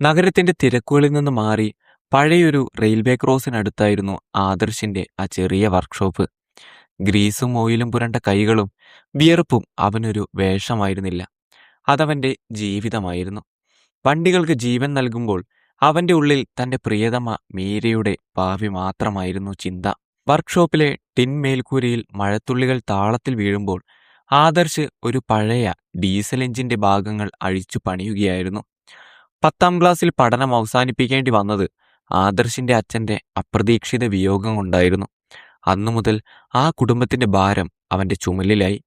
നഗരത്തിന്റെ തിരക്കുകളിൽ നിന്ന് മാറി പഴയൊരു റെയിൽവേ ക്രോസിനടുത്തായിരുന്നു ആദർശിന്റെ ആ ചെറിയ വർക്ക്ഷോപ്പ്. ഗ്രീസും ഓയിലും പുരണ്ട കൈകളും വിയർപ്പും അവനൊരു വേഷമായിരുന്നില്ല, അതവന്റെ ജീവിതമായിരുന്നു. വണ്ടികൾക്ക് ജീവൻ നൽകുമ്പോൾ അവന്റെ ഉള്ളിൽ തന്റെ പ്രിയതമ മീരയുടെ ഭാവി മാത്രമായിരുന്നു ചിന്ത. വർക്ക്ഷോപ്പിലെ ടിൻ മേൽക്കൂരയിൽ മഴത്തുള്ളികൾ താളത്തിൽ വീഴുമ്പോൾ ആദർശ് ഒരു പഴയ ഡീസൽ എഞ്ചിന്റെ ഭാഗങ്ങൾ അഴിച്ചു പണിയുകയായിരുന്നു. 10ാം ക്ലാസ്സിൽ പഠനം അവസാനിപ്പിക്കേണ്ടി വന്നത് ആദർശിന്റെ അച്ഛന്റെ അപ്രതീക്ഷിത വിയോഗം കൊണ്ടായിരുന്നു. അന്നു മുതൽ ആ കുടുംബത്തിന്റെ ഭാരം അവന്റെ ചുമലിലായി.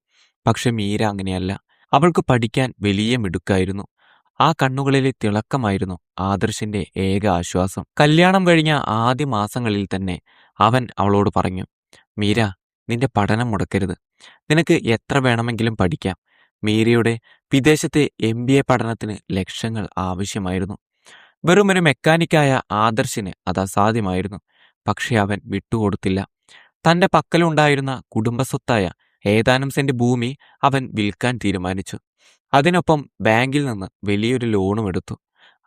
പക്ഷെ മീര അങ്ങനെയല്ല. അവൾക്ക് പഠിക്കാൻ വലിയ മിടുക്കായിരുന്നു. ആ കണ്ണുകളിലെ തിളക്കമായിരുന്നു ആദർശിന്റെ ഏക ആശ്വാസം. കല്യാണം കഴിഞ്ഞ ആദ്യ മാസങ്ങളിൽ തന്നെ അവൻ അവളോട് പറഞ്ഞു, മീര, നിന്റെ പഠനം മുടക്കരുത്. നിനക്ക് എത്ര വേണമെങ്കിലും പഠിക്കാം. മീരയുടെ വിദേശത്തെ MBA പഠനത്തിന് ലക്ഷങ്ങൾ ആവശ്യമായിരുന്നു. വെറുമൊരു മെക്കാനിക്കായ ആദർശിന് അത് അസാധ്യമായിരുന്നു. പക്ഷെ അവൻ വിട്ടുകൊടുത്തില്ല. തന്റെ പക്കലുണ്ടായിരുന്ന കുടുംബസ്വത്തായ ഏതാനും സെന്റ് ഭൂമി അവൻ വിൽക്കാൻ തീരുമാനിച്ചു. അതിനൊപ്പം ബാങ്കിൽ നിന്ന് വലിയൊരു ലോണും എടുത്തു.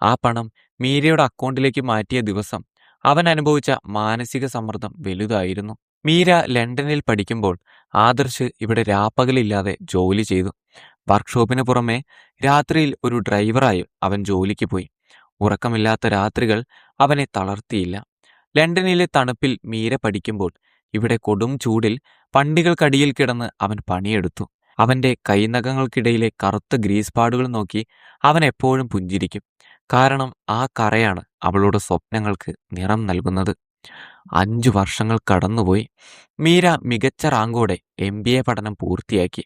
ആ പണം മീരയുടെ അക്കൗണ്ടിലേക്ക് മാറ്റിയ ദിവസം അവൻ അനുഭവിച്ച മാനസിക സമ്മർദ്ദം വലുതായിരുന്നു. മീര ലണ്ടനിൽ പഠിക്കുമ്പോൾ ആദർശ് ഇവിടെ രാപ്പകലില്ലാതെ ജോലി ചെയ്തു. വർക്ക്ഷോപ്പിന് പുറമെ രാത്രിയിൽ ഒരു ഡ്രൈവറായി അവൻ ജോലിക്ക് പോയി. ഉറക്കമില്ലാത്ത രാത്രികൾ അവനെ തളർത്തിയില്ല. ലണ്ടനിലെ തണുപ്പിൽ മീര പഠിക്കുമ്പോൾ ഇവിടെ കൊടും ചൂടിൽ വണ്ടികൾക്കടിയിൽ കിടന്ന് അവൻ പണിയെടുത്തു. അവന്റെ കൈനഖങ്ങൾക്കിടയിലെ കറുത്ത ഗ്രീസ് പാടുകൾ നോക്കി അവൻ എപ്പോഴും പുഞ്ചിരിക്കും. കാരണം ആ കറയാണ് അവളുടെ സ്വപ്നങ്ങൾക്ക് നിറം നൽകുന്നത്. 5 വർഷങ്ങൾ കടന്നുപോയി. മീര മികച്ച റാങ്കോടെ MBA പഠനം പൂർത്തിയാക്കി.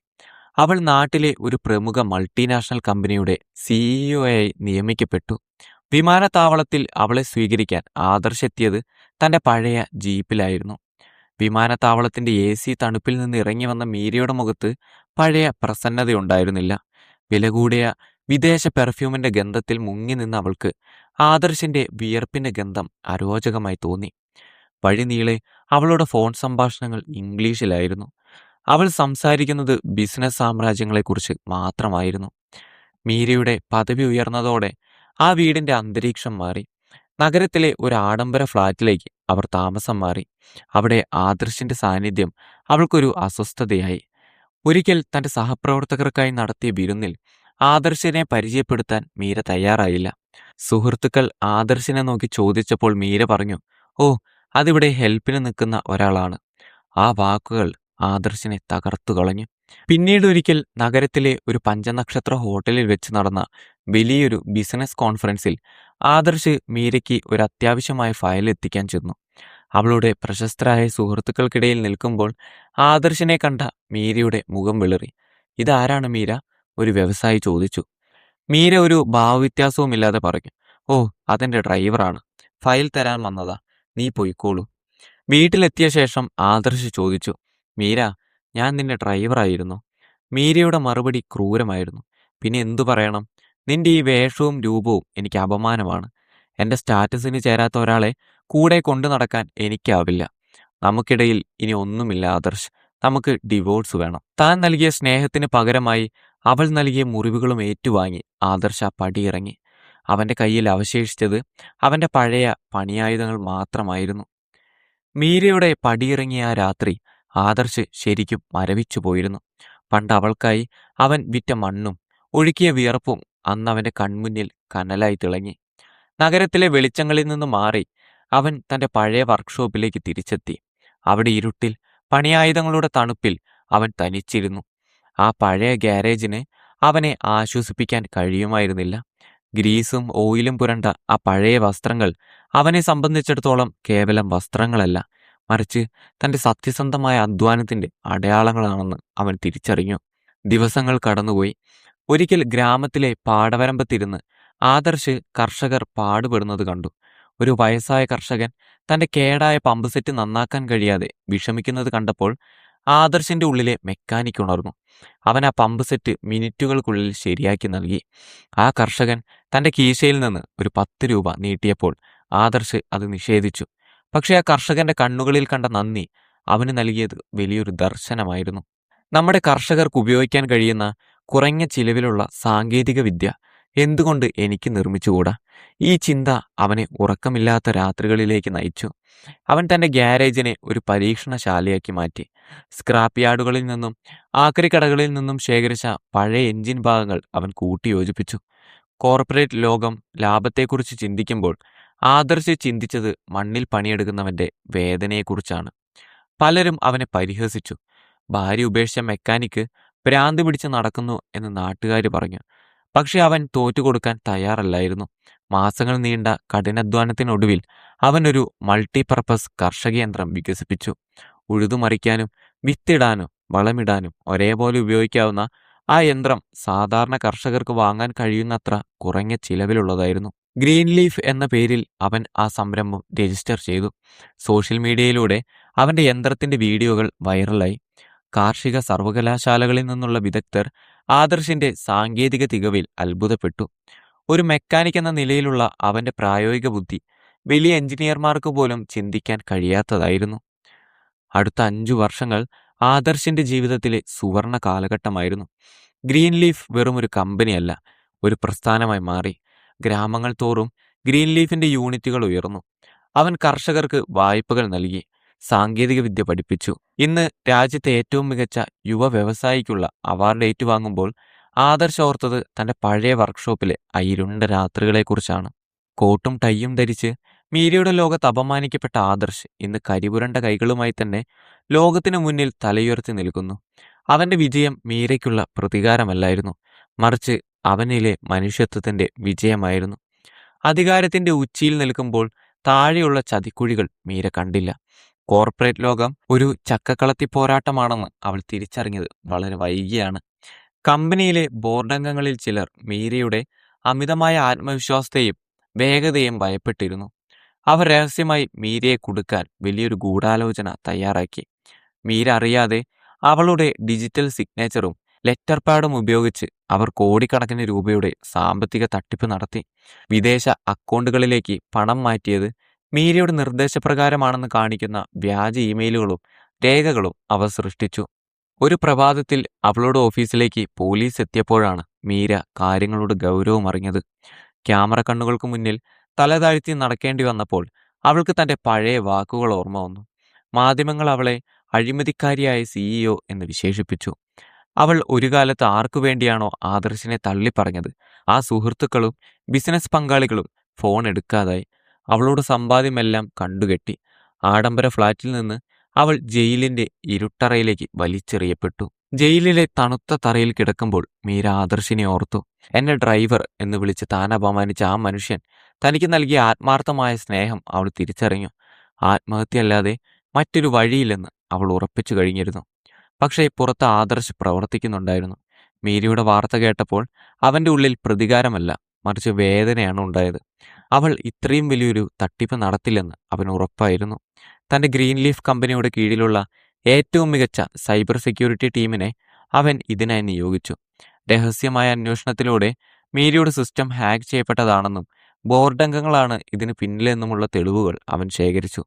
അവൾ നാട്ടിലെ ഒരു പ്രമുഖ മൾട്ടിനാഷണൽ കമ്പനിയുടെ CEO ആയി നിയമിക്കപ്പെട്ടു. വിമാനത്താവളത്തിൽ അവളെ സ്വീകരിക്കാൻ ആദർശ് എത്തിയത് തന്റെ പഴയ ജീപ്പിലായിരുന്നു. വിമാനത്താവളത്തിന്റെ AC തണുപ്പിൽ നിന്ന് ഇറങ്ങി വന്ന മീരയുടെ മുഖത്ത് പഴയ പ്രസന്നതയുണ്ടായിരുന്നില്ല. വില കൂടിയ വിദേശ പെർഫ്യൂമിന്റെ ഗന്ധത്തിൽ മുങ്ങി നിന്ന അവൾക്ക് ആദർശിന്റെ വിയർപ്പിന്റെ ഗന്ധം അരോചകമായി തോന്നി. വഴിനീളെ അവളുടെ ഫോൺ സംഭാഷണങ്ങൾ ഇംഗ്ലീഷിലായിരുന്നു. അവൾ സംസാരിക്കുന്നത് ബിസിനസ് സാമ്രാജ്യങ്ങളെക്കുറിച്ച് മാത്രമായിരുന്നു. മീരയുടെ പദവി ഉയർന്നതോടെ ആ വീടിന്റെ അന്തരീക്ഷം മാറി. നഗരത്തിലെ ഒരു ആഡംബര ഫ്ലാറ്റിലേക്ക് അവർ താമസം മാറി. അവിടെ ആദർശിന്റെ സാന്നിധ്യം അവൾക്കൊരു അസ്വസ്ഥതയായി. ഒരിക്കൽ തന്റെ സഹപ്രവർത്തകർക്കായി നടത്തിയ വിരുന്നിൽ ആദർശിനെ പരിചയപ്പെടുത്താൻ മീര തയ്യാറായില്ല. സുഹൃത്തുക്കൾ ആദർശിനെ നോക്കി ചോദിച്ചപ്പോൾ മീര പറഞ്ഞു, ഓ, അതിവിടെ ഹെൽപ്പിന് നിൽക്കുന്ന ഒരാളാണ്. ആ വാക്കുകൾ ആദർശിനെ തകർത്തു കളഞ്ഞു. പിന്നീട് ഒരിക്കൽ നഗരത്തിലെ ഒരു പഞ്ചനക്ഷത്ര ഹോട്ടലിൽ വെച്ച് നടന്ന വലിയൊരു ബിസിനസ് കോൺഫറൻസിൽ ആദർശ് മീരയ്ക്ക് ഒരു അത്യാവശ്യമായ ഫയൽ എത്തിക്കാൻ ചെന്നു. അവളുടെ പ്രശസ്തരായ സുഹൃത്തുക്കൾക്കിടയിൽ നിൽക്കുമ്പോൾ ആദർശിനെ കണ്ട മീരയുടെ മുഖം വിളറി. ഇതാരാണ് മീര? ഒരു വ്യവസായി ചോദിച്ചു. മീര ഒരു ഭാവവ്യത്യാസവുമില്ലാതെ പറഞ്ഞു, ഓ, അതെന്റെ ഡ്രൈവറാണ്. ഫയൽ തരാൻ വന്നതാ, നീ പൊയ്ക്കോളൂ. വീട്ടിലെത്തിയ ശേഷം ആദർശ് ചോദിച്ചു, മീര, ഞാൻ നിന്റെ ഡ്രൈവറായിരുന്നു. മീരയുടെ മറുപടി ക്രൂരമായിരുന്നു. പിന്നെ എന്തു പറയണം? നിന്റെ ഈ വേഷവും രൂപവും എനിക്ക് അപമാനമാണ്. എന്റെ സ്റ്റാറ്റസിന് ചേരാത്ത ഒരാളെ കൂടെ കൊണ്ടു നടക്കാൻ എനിക്കാവില്ല. നമുക്കിടയിൽ ഇനി ഒന്നുമില്ല ആദർശ്. നമുക്ക് ഡിവോഴ്സ് വേണം. താൻ നൽകിയ സ്നേഹത്തിന് പകരമായി അവൾ നൽകിയ മുറിവുകളും ഏറ്റുവാങ്ങി ആദർശ് ആ പടിയിറങ്ങി. അവന്റെ കയ്യിൽ അവശേഷിച്ചത് അവന്റെ പഴയ പണിയായുധങ്ങൾ മാത്രമായിരുന്നു. മീരയുടെ പടിയിറങ്ങിയ ആ രാത്രി ആദർശ് ശരിക്കും മരവിച്ചു പോയിരുന്നു. പണ്ട് അവൾക്കായി അവൻ വിറ്റ മണ്ണും ഒഴുക്കിയ വിയർപ്പും അന്ന് അവന്റെ കൺമുന്നിൽ കനലായി തിളങ്ങി. നഗരത്തിലെ വെളിച്ചങ്ങളിൽ നിന്ന് മാറി അവൻ തന്റെ പഴയ വർക്ക്ഷോപ്പിലേക്ക് തിരിച്ചെത്തി. അവിടെ ഇരുട്ടിൽ പണിയായുധങ്ങളുടെ തണുപ്പിൽ അവൻ തനിച്ചിരുന്നു. ആ പഴയ ഗ്യാരേജിന് അവനെ ആശ്വസിപ്പിക്കാൻ കഴിയുമായിരുന്നില്ല. ഗ്രീസും ഓയിലും പുരണ്ട ആ പഴയ വസ്ത്രങ്ങൾ അവനെ സംബന്ധിച്ചിടത്തോളം കേവലം വസ്ത്രങ്ങളല്ല, മറിച്ച് തന്റെ സത്യസന്ധമായ അധ്വാനത്തിന്റെ അടയാളങ്ങളാണെന്ന് അവൻ തിരിച്ചറിഞ്ഞു. ദിവസങ്ങൾ കടന്നുപോയി. ഒരിക്കൽ ഗ്രാമത്തിലെ പാടവരമ്പത്തിരുന്ന് ആദർശ് കർഷകർ പാടുപെടുന്നത് കണ്ടു. ഒരു വയസ്സായ കർഷകൻ തന്റെ കേടായ പമ്പ് സെറ്റ് നന്നാക്കാൻ കഴിയാതെ വിഷമിക്കുന്നത് കണ്ടപ്പോൾ ആദർശിന്റെ ഉള്ളിലെ മെക്കാനിക് ഉണർന്നു. അവൻ ആ പമ്പ് സെറ്റ് മിനിറ്റുകൾക്കുള്ളിൽ ശരിയാക്കി നൽകി. ആ കർഷകൻ തന്റെ കീശയിൽ നിന്ന് ഒരു 10 രൂപ നീട്ടിയപ്പോൾ ആദർശ് അത് നിഷേധിച്ചു. പക്ഷെ ആ കർഷകന്റെ കണ്ണുകളിൽ കണ്ട നന്ദി അവന് നൽകിയത് വലിയൊരു ദർശനമായിരുന്നു. നമ്മുടെ കർഷകർക്ക് ഉപയോഗിക്കാൻ കഴിയുന്ന കുറഞ്ഞ ചിലവിലുള്ള സാങ്കേതിക വിദ്യ എന്തുകൊണ്ട് എനിക്ക് നിർമ്മിച്ചുകൂടാ? ഈ ചിന്ത അവനെ ഉറക്കമില്ലാത്ത രാത്രികളിലേക്ക് നയിച്ചു. അവൻ തന്റെ ഗ്യാരേജിനെ ഒരു പരീക്ഷണശാലയാക്കി മാറ്റി. സ്ക്രാപ്പ് യാർഡുകളിൽ നിന്നും ആക്രിക്കടകളിൽ നിന്നും ശേഖരിച്ച പഴയ എഞ്ചിൻ ഭാഗങ്ങൾ അവൻ കൂട്ടിയോജിപ്പിച്ചു. കോർപ്പറേറ്റ് ലോകം ലാഭത്തെക്കുറിച്ച് ചിന്തിക്കുമ്പോൾ ആദർശ് ചിന്തിച്ചത് മണ്ണിൽ പണിയെടുക്കുന്നവന്റെ വേദനയെക്കുറിച്ചാണ്. പലരും അവനെ പരിഹസിച്ചു. ഭാര്യ ഉപേക്ഷിച്ച മെക്കാനിക്ക് ഭ്രാന്ത് പിടിച്ച് നടക്കുന്നു എന്ന് നാട്ടുകാർ പറഞ്ഞു. പക്ഷെ അവൻ തോറ്റുകൊടുക്കാൻ തയ്യാറല്ലായിരുന്നു. മാസങ്ങൾ നീണ്ട കഠിനാധ്വാനത്തിനൊടുവിൽ അവനൊരു മൾട്ടിപർപ്പസ് കർഷകയന്ത്രം വികസിപ്പിച്ചു. ഉഴുതുമറിക്കാനും വിത്തിടാനും വളമിടാനും ഒരേപോലെ ഉപയോഗിക്കാവുന്ന ആ യന്ത്രം സാധാരണ കർഷകർക്ക് വാങ്ങാൻ കഴിയുന്നത്ര കുറഞ്ഞ ചിലവിലുള്ളതായിരുന്നു. ഗ്രീൻ ലീഫ് എന്ന പേരിൽ അവൻ ആ സംരംഭം രജിസ്റ്റർ ചെയ്തു. സോഷ്യൽ മീഡിയയിലൂടെ അവന്റെ യന്ത്രത്തിന്റെ വീഡിയോകൾ വൈറലായി. കാർഷിക സർവകലാശാലകളിൽ നിന്നുള്ള വിദഗ്ധർ ആദർശിന്റെ സാങ്കേതിക തികവിൽ അത്ഭുതപ്പെട്ടു. ഒരു മെക്കാനിക് എന്ന നിലയിലുള്ള അവന്റെ പ്രായോഗിക ബുദ്ധി വലിയ എഞ്ചിനീയർമാർക്ക് പോലും ചിന്തിക്കാൻ കഴിയാത്തതായിരുന്നു. അടുത്ത 5 വർഷങ്ങൾ ആദർശിന്റെ ജീവിതത്തിലെ സുവർണ കാലഘട്ടമായിരുന്നു. ഗ്രീൻ ലീഫ് വെറും ഒരു കമ്പനിയല്ല, ഒരു പ്രസ്ഥാനമായി മാറി. ഗ്രാമങ്ങൾ തോറും ഗ്രീൻ ലീഫിന്റെ യൂണിറ്റുകൾ ഉയർന്നു. അവൻ കർഷകർക്ക് വായ്പകൾ നൽകി, സാങ്കേതിക വിദ്യ പഠിപ്പിച്ചു. ഇന്ന് രാജ്യത്തെ ഏറ്റവും മികച്ച യുവ വ്യവസായിക്കുള്ള അവാർഡ് ഏറ്റുവാങ്ങുമ്പോൾ ആദർശ് ഓർത്തത് തന്റെ പഴയ വർക്ക്ഷോപ്പിലെ ആ ഇരുണ്ട രാത്രികളെക്കുറിച്ചാണ്. കോട്ടും ടൈയും ധരിച്ച് മീരയുടെ ലോകത്ത് അപമാനിക്കപ്പെട്ട ആദർശ് ഇന്ന് കരിപുരണ്ട കൈകളുമായി തന്നെ ലോകത്തിനു മുന്നിൽ തലയുയർത്തി നിൽക്കുന്നു. അവന്റെ വിജയം മീരയ്ക്കുള്ള പ്രതികാരമല്ലായിരുന്നു, മറിച്ച് അവനിലെ മനുഷ്യത്വത്തിന്റെ വിജയമായിരുന്നു. അധികാരത്തിന്റെ ഉച്ചിയിൽ നിൽക്കുമ്പോൾ താഴെയുള്ള ചതിക്കുഴികൾ മീര കണ്ടില്ല. കോർപ്പറേറ്റ് ലോകം ഒരു ചക്കക്കളത്തി പോരാട്ടമാണെന്ന് അവൾ തിരിച്ചറിഞ്ഞത് വളരെ വൈകിയാണ്. കമ്പനിയിലെ ബോർഡംഗങ്ങളിൽ ചിലർ മീരയുടെ അമിതമായ ആത്മവിശ്വാസത്തെയും വേഗതയും ഭയപ്പെട്ടിരുന്നു. അവർ രഹസ്യമായി മീരയെ കുടുക്കാൻ വലിയൊരു ഗൂഢാലോചന തയ്യാറാക്കി. മീര അറിയാതെ അവളുടെ ഡിജിറ്റൽ സിഗ്നേച്ചറും ലെറ്റർ പാഡും ഉപയോഗിച്ച് അവർ കോടിക്കണക്കിന് രൂപയുടെ സാമ്പത്തിക തട്ടിപ്പ് നടത്തി. വിദേശ അക്കൗണ്ടുകളിലേക്ക് പണം മാറ്റിയത് മീരയുടെ നിർദ്ദേശപ്രകാരമാണെന്ന് കാണിക്കുന്ന വ്യാജ ഇമെയിലുകളും രേഖകളും അവർ സൃഷ്ടിച്ചു. ഒരു പ്രഭാതത്തിൽ അവളുടെ ഓഫീസിലേക്ക് പോലീസ് എത്തിയപ്പോഴാണ് മീര കാര്യങ്ങളുടെ ഗൗരവം അറിഞ്ഞത്. ക്യാമറ കണ്ണുകൾക്ക് മുന്നിൽ തലതാഴ്ത്തി നടക്കേണ്ടി വന്നപ്പോൾ അവൾക്ക് തന്റെ പഴയ വാക്കുകൾ ഓർമ്മ വന്നു. മാധ്യമങ്ങൾ അവളെ അഴിമതിക്കാരിയായ CEO എന്ന് വിശേഷിപ്പിച്ചു. അവൾ ഒരു കാലത്ത് ആർക്കു വേണ്ടിയാണോ ആദർശിനെ തള്ളിപ്പറഞ്ഞത്, ആ സുഹൃത്തുക്കളും ബിസിനസ് പങ്കാളികളും ഫോൺ എടുക്കാതായി. അവളുടെ സമ്പാദ്യമെല്ലാം കണ്ടുകെട്ടി. ആഡംബര ഫ്ളാറ്റിൽ നിന്ന് അവൾ ജയിലിന്റെ ഇരുട്ടറയിലേക്ക് വലിച്ചെറിയപ്പെട്ടു. ജയിലിലെ തണുത്ത തറയിൽ കിടക്കുമ്പോൾ മീര ആദർശിനെ ഓർത്തു. എന്നെ ഡ്രൈവർ എന്ന് വിളിച്ച് താൻ അപമാനിച്ച ആ മനുഷ്യൻ തനിക്ക് നൽകിയ ആത്മാർത്ഥമായ സ്നേഹം അവൾ തിരിച്ചറിഞ്ഞു. ആത്മഹത്യയല്ലാതെ മറ്റൊരു വഴിയില്ലെന്ന് അവൾ ഉറപ്പിച്ചു കഴിഞ്ഞിരുന്നു. പക്ഷേ പുറത്ത് ആദർശ് പ്രവർത്തിക്കുന്നുണ്ടായിരുന്നു. മീരയുടെ വാർത്ത കേട്ടപ്പോൾ അവന്റെ ഉള്ളിൽ പ്രതികാരമല്ല, മറിച്ച് വേദനയാണ് ഉണ്ടായത്. അവൾ ഇത്രയും വലിയൊരു തട്ടിപ്പ് നടത്തില്ലെന്ന് അവന് ഉറപ്പായിരുന്നു. തന്റെ ഗ്രീൻ ലീഫ് കമ്പനിയുടെ കീഴിലുള്ള ഏറ്റവും മികച്ച സൈബർ സെക്യൂരിറ്റി ടീമിനെ അവൻ ഇതിനായി നിയോഗിച്ചു. രഹസ്യമായ അന്വേഷണത്തിലൂടെ മീരയുടെ സിസ്റ്റം ഹാക്ക് ചെയ്യപ്പെട്ടതാണെന്നും ബോർഡംഗങ്ങളാണ് ഇതിന് പിന്നിലെന്നുമുള്ള തെളിവുകൾ അവൻ ശേഖരിച്ചു.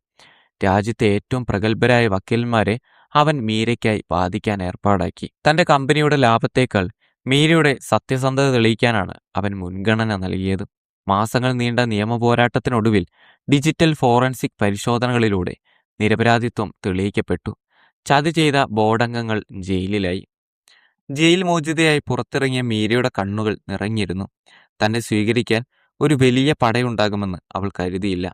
രാജ്യത്തെ ഏറ്റവും പ്രഗത്ഭരായ വക്കീലന്മാരെ അവൻ മീരയ്ക്കായി വാദിക്കാൻ ഏർപ്പാടാക്കി. തന്റെ കമ്പനിയുടെ ലാഭത്തേക്കാൾ മീരയുടെ സത്യസന്ധത തെളിയിക്കാനാണ് അവൻ മുൻഗണന നൽകിയത്. മാസങ്ങൾ നീണ്ട നിയമപോരാട്ടത്തിനൊടുവിൽ ഡിജിറ്റൽ ഫോറൻസിക് പരിശോധനകളിലൂടെ നിരപരാധിത്വം തെളിയിക്കപ്പെട്ടു. ചതി ചെയ്ത ബോർഡംഗങ്ങൾ ജയിലിലായി. ജയിൽ മോചിതയായി പുറത്തിറങ്ങിയ മീരയുടെ കണ്ണുകൾ നിറഞ്ഞിരുന്നു. തന്നെ സ്വീകരിക്കാൻ ഒരു വലിയ പടയുണ്ടാകുമെന്ന് അവൾ കരുതിയില്ല.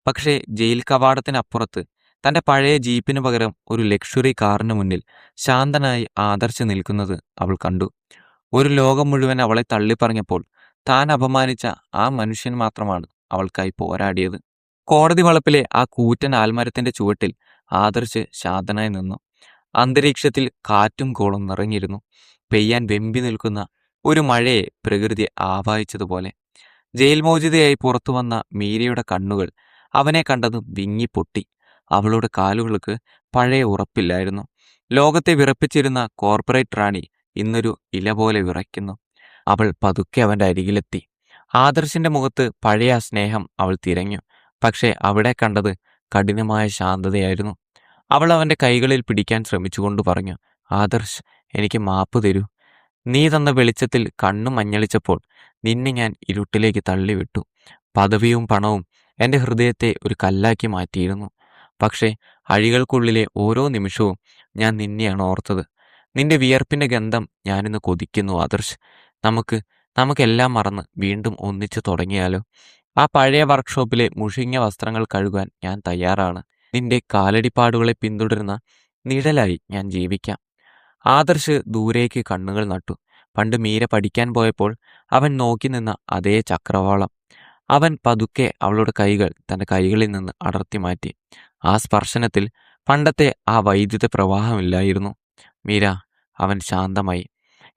പക്ഷേ ജയിൽ കവാടത്തിനപ്പുറത്ത് തന്റെ പഴയ ജീപ്പിനു പകരം ഒരു ലക്ഷറി കാറിന് മുന്നിൽ ശാന്തനായി ആദർശ് നിൽക്കുന്നത് അവൾ കണ്ടു. ഒരു ലോകം മുഴുവൻ അവളെ തള്ളിപ്പറഞ്ഞപ്പോൾ താൻ അപമാനിച്ച ആ മനുഷ്യൻ മാത്രമാണ് അവൾക്കായി പോരാടിയത്. കോടതി വളപ്പിലെ ആ കൂറ്റൻ ആൽമരത്തിന്റെ ചുവട്ടിൽ ആദർശ് ശാന്തനായി നിന്നു. അന്തരീക്ഷത്തിൽ കാറ്റും കോളും നിറഞ്ഞിരുന്നു. പെയ്യാൻ വെമ്പി നിൽക്കുന്ന ഒരു മഴയെ പ്രകൃതി ആവാഹിച്ചതുപോലെ. ജയിൽ മോചിതയായി പുറത്തു വന്ന മീരയുടെ കണ്ണുകൾ അവനെ കണ്ടതും വിങ്ങിപ്പൊട്ടി. അവളുടെ കാലുകൾക്ക് പഴയ ഉറപ്പില്ലായിരുന്നു. ലോകത്തെ വിറപ്പിച്ചിരുന്ന കോർപ്പറേറ്റ് റാണി ഇന്നൊരു ഇല പോലെ വിറയ്ക്കുന്നു. അവൾ പതുക്കെ അവന്റെ അരികിലെത്തി. ആദർശിന്റെ മുഖത്ത് പഴയ ആ സ്നേഹം അവൾ തിരഞ്ഞു. പക്ഷെ അവിടെ കണ്ടത് കഠിനമായ ശാന്തതയായിരുന്നു. അവൾ അവന്റെ കൈകളിൽ പിടിക്കാൻ ശ്രമിച്ചുകൊണ്ട് പറഞ്ഞു, ആദർശ്, എനിക്ക് മാപ്പ് തരൂ. നീ തന്ന വെളിച്ചത്തിൽ കണ്ണു മഞ്ഞളിച്ചപ്പോൾ നിന്നെ ഞാൻ ഇരുട്ടിലേക്ക് തള്ളിവിട്ടു. പദവിയും പണവും എൻ്റെ ഹൃദയത്തെ ഒരു കല്ലാക്കി മാറ്റിയിരുന്നു. പക്ഷേ അഴികൾക്കുള്ളിലെ ഓരോ നിമിഷവും ഞാൻ നിന്നെയാണ് ഓർത്തത്. നിന്റെ വിയർപ്പിൻ്റെ ഗന്ധം ഞാനിന്ന് കൊതിക്കുന്നു ആദർശ്. നമുക്ക് നമുക്കെല്ലാം മറന്ന് വീണ്ടും ഒന്നിച്ചു തുടങ്ങിയാലോ? ആ പഴയ വർക്ക്ഷോപ്പിലെ മുഷിഞ്ഞ വസ്ത്രങ്ങൾ കഴുകാൻ ഞാൻ തയ്യാറാണ്. നിന്റെ കാലടിപ്പാടുകളെ പിന്തുടരുന്ന നിഴലായി ഞാൻ ജീവിക്കാം. ആദർശ് ദൂരേക്ക് കണ്ണുകൾ നട്ടു. പണ്ട് മീര പഠിക്കാൻ പോയപ്പോൾ അവൻ നോക്കി നിന്ന അതേ ചക്രവാളം. അവൻ പതുക്കെ അവളുടെ കൈകൾ തൻ്റെ കൈകളിൽ നിന്ന് അടർത്തി മാറ്റി. ആ സ്പർശനത്തിൽ പണ്ടത്തെ ആ വൈദ്യുത പ്രവാഹമില്ലായിരുന്നു. മീര, അവൻ ശാന്തമായി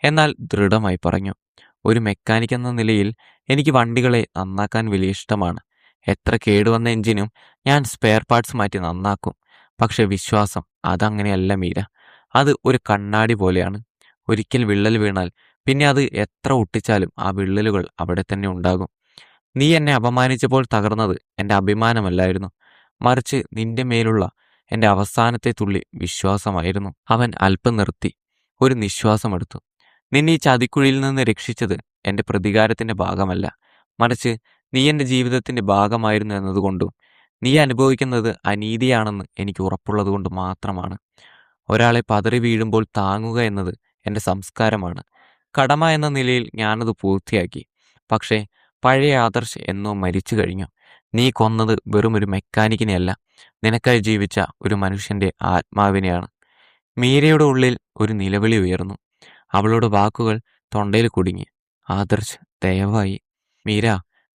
എന്നാൽ ദൃഢമായി പറഞ്ഞു. ഒരു മെക്കാനിക് എന്ന നിലയിൽ എനിക്ക് വണ്ടികളെ നന്നാക്കാൻ വലിയ ഇഷ്ടമാണ്. എത്ര കേടുവന്ന എഞ്ചിനും ഞാൻ സ്പെയർ പാർട്സ് മാറ്റി നന്നാക്കും. പക്ഷെ വിശ്വാസം അതങ്ങനെയല്ല മീര. അത് ഒരു കണ്ണാടി പോലെയാണ്. ഒരിക്കൽ വിള്ളൽ വീണാൽ പിന്നെ അത് എത്ര ഒട്ടിച്ചാലും ആ വിള്ളലുകൾ അവിടെ തന്നെ ഉണ്ടാകും. നീ എന്നെ അപമാനിച്ചപ്പോൾ തകർന്നത് എൻ്റെ അഭിമാനമല്ലായിരുന്നു, മറിച്ച് നിന്റെ മേലുള്ള എൻ്റെ അവസാനത്തെ തുള്ളി വിശ്വാസമായിരുന്നു. അവൻ അല്പം നിർത്തി ഒരു നിശ്വാസമെടുത്തു. നിന്നെ ഈ ചതിക്കുഴിയിൽ നിന്ന് രക്ഷിച്ചത് എൻ്റെ പ്രതികാരത്തിൻ്റെ ഭാഗമല്ല, മറിച്ച് നീ എൻ്റെ ജീവിതത്തിൻ്റെ ഭാഗമായിരുന്നു എന്നതുകൊണ്ടും നീ അനുഭവിക്കുന്നത് അനീതിയാണെന്ന് എനിക്ക് ഉറപ്പുള്ളത് മാത്രമാണ്. ഒരാളെ പതറി വീഴുമ്പോൾ താങ്ങുക എന്നത് എൻ്റെ സംസ്കാരമാണ്. കടമ എന്ന നിലയിൽ ഞാനത് പൂർത്തിയാക്കി. പക്ഷേ പഴയ ആദർശ് എന്നോ മരിച്ചു കഴിഞ്ഞു. നീ കൊന്നത് വെറും ഒരു മെക്കാനിക്കിനെയല്ല, നിനക്കായി ജീവിച്ച ഒരു മനുഷ്യൻ്റെ ആത്മാവിനെയാണ്. മീരയുടെ ഉള്ളിൽ ഒരു നിലവിളി ഉയർന്നു. അവളുടെ വാക്കുകൾ തൊണ്ടയിൽ കുടുങ്ങി. ആദർശ്, ദയവായി. മീര,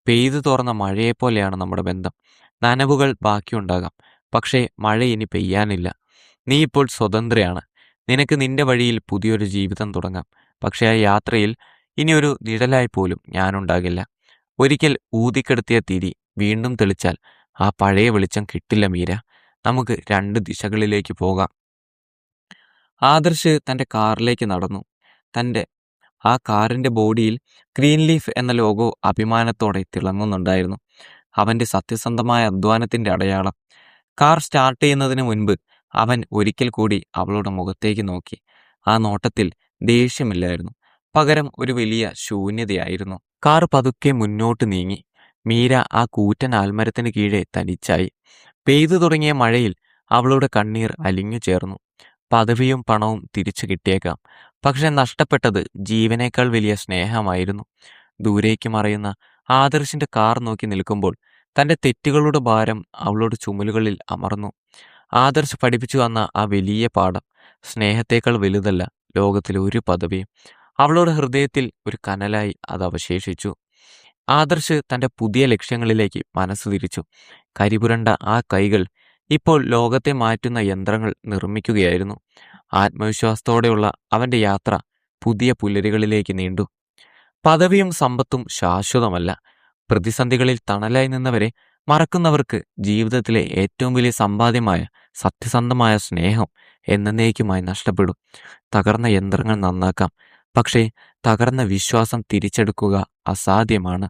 പെയ്തു തോർന്ന മഴയെപ്പോലെയാണ് നമ്മുടെ ബന്ധം. നനവുകൾ ബാക്കിയുണ്ടാകാം, പക്ഷേ മഴ ഇനി പെയ്യാനില്ല. നീ ഇപ്പോൾ സ്വതന്ത്രയാണ്. നിനക്ക് നിന്റെ വഴിയിൽ പുതിയൊരു ജീവിതം തുടങ്ങാം. പക്ഷേ ആ യാത്രയിൽ ഇനി ഒരു നിഴലായി പോലും ഞാനുണ്ടാകില്ല. ഒരിക്കൽ ഊതിക്കെടുത്തിയ തിരി വീണ്ടും തെളിച്ചാൽ ആ പഴയ വെളിച്ചം കിട്ടില്ല മീര. നമുക്ക് രണ്ട് ദിശകളിലേക്ക് പോകാം. ആദർശ് തൻ്റെ കാറിലേക്ക് നടന്നു. തൻ്റെ ആ കാറിൻ്റെ ബോഡിയിൽ ഗ്രീൻ ലീഫ് എന്ന ലോഗോ അഭിമാനത്തോടെ തിളങ്ങുന്നുണ്ടായിരുന്നു. അവൻ്റെ സത്യസന്ധമായ അധ്വാനത്തിൻ്റെ അടയാളം. കാർ സ്റ്റാർട്ട് ചെയ്യുന്നതിന് മുൻപ് അവൻ ഒരിക്കൽ കൂടി അവളുടെ മുഖത്തേക്ക് നോക്കി. ആ നോട്ടത്തിൽ ദേഷ്യമില്ലായിരുന്നു, പകരം ഒരു വലിയ ശൂന്യതയായിരുന്നു. കാർ പതുക്കെ മുന്നോട്ട് നീങ്ങി. മീര ആ കൂറ്റൻ ആൽമരത്തിന് കീഴെ തനിച്ചായി. പെയ്തു തുടങ്ങിയ മഴയിൽ അവളുടെ കണ്ണീർ അലിഞ്ഞു ചേർന്നു. പദവിയും പണവും തിരിച്ചു കിട്ടിയേക്കാം, പക്ഷെ നഷ്ടപ്പെട്ടത് ജീവനേക്കാൾ വലിയ സ്നേഹമായിരുന്നു. ദൂരേക്ക് മറയുന്ന ആദർശിന്റെ കാർ നോക്കി നിൽക്കുമ്പോൾ തൻ്റെ തെറ്റുകളുടെ ഭാരം അവളുടെ ചുമലുകളിൽ അമർന്നു. ആദർശ് പഠിപ്പിച്ചു വന്ന ആ വലിയ പാഠം, സ്നേഹത്തേക്കാൾ വലുതല്ല ലോകത്തിലെ ഒരു പദവിയും, അവളുടെ ഹൃദയത്തിൽ ഒരു കനലായി അത് അവശേഷിച്ചു. ആദർശ് തൻ്റെ പുതിയ ലക്ഷ്യങ്ങളിലേക്ക് മനസ്സ് തിരിച്ചു. കരിപുരണ്ട ആ കൈകൾ ഇപ്പോൾ ലോകത്തെ മാറ്റുന്ന യന്ത്രങ്ങൾ നിർമ്മിക്കുകയായിരുന്നു. ആത്മവിശ്വാസത്തോടെയുള്ള അവൻ്റെ യാത്ര പുതിയ പുലരികളിലേക്ക് നീണ്ടു. പദവിയും സമ്പത്തും ശാശ്വതമല്ല. പ്രതിസന്ധികളിൽ തണലായി നിന്നവരെ മറക്കുന്നവർക്ക് ജീവിതത്തിലെ ഏറ്റവും വലിയ സമ്പാദ്യമായ സത്യസന്ധമായ സ്നേഹം എന്നേക്കുമായി നഷ്ടപ്പെടും. തകർന്ന യന്ത്രങ്ങൾ നന്നാക്കാം, പക്ഷേ തകർന്ന വിശ്വാസം തിരിച്ചെടുക്കുക അസാധ്യമാണ്.